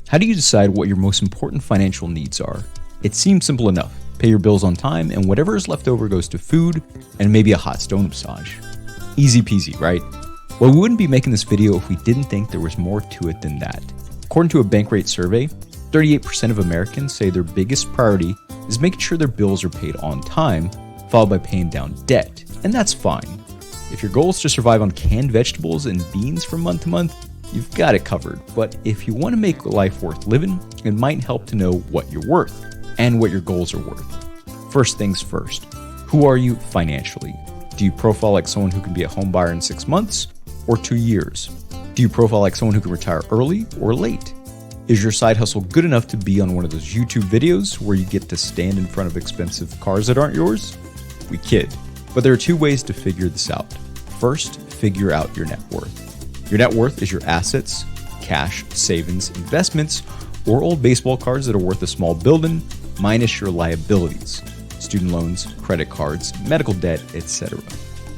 How do you decide what your most important financial needs are? It seems simple enough. Pay your bills on time, and whatever is left over goes to food and maybe a hot stone massage. Easy peasy, right? Well, we wouldn't be making this video if we didn't think there was more to it than that. According to a Bankrate survey, 38% of Americans say their biggest priority is making sure their bills are paid on time, followed by paying down debt, and that's fine. If your goal is to survive on canned vegetables and beans from month to month, you've got it covered. But if you want to make life worth living, it might help to know what you're worth and what your goals are worth. First things first, who are you financially? Do you profile like someone who can be a home buyer in 6 months or 2 years? Do you profile like someone who can retire early or late? Is your side hustle good enough to be on one of those YouTube videos where you get to stand in front of expensive cars that aren't yours? We kid. But there are 2 ways to figure this out. First, figure out your net worth. Your net worth is your assets, cash, savings, investments, or old baseball cards that are worth a small building, minus your liabilities, student loans, credit cards, medical debt, etc.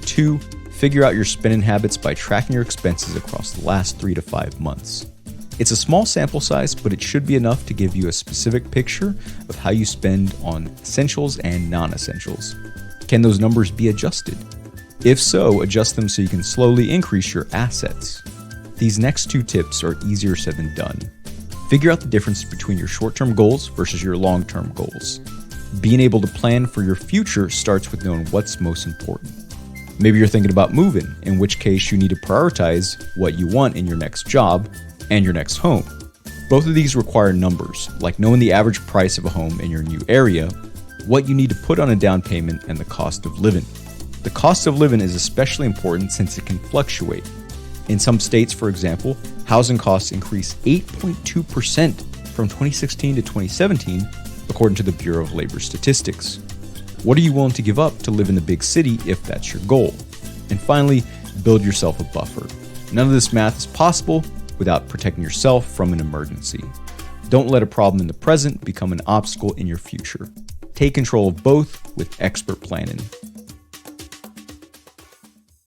2, figure out your spending habits by tracking your expenses across the last 3 to 5 months. It's a small sample size, but it should be enough to give you a specific picture of how you spend on essentials and non-essentials. Can those numbers be adjusted? If so, adjust them so you can slowly increase your assets. These next 2 tips are easier said than done. Figure out the difference between your short-term goals versus your long-term goals. Being able to plan for your future starts with knowing what's most important. Maybe you're thinking about moving, in which case you need to prioritize what you want in your next job and your next home. Both of these require numbers, like knowing the average price of a home in your new area, what you need to put on a down payment, and the cost of living. The cost of living is especially important since it can fluctuate. In some states, for example, housing costs increased 8.2% from 2016 to 2017, according to the Bureau of Labor Statistics. What are you willing to give up to live in the big city if that's your goal? And finally, build yourself a buffer. None of this math is possible without protecting yourself from an emergency. Don't let a problem in the present become an obstacle in your future. Take control of both with expert planning.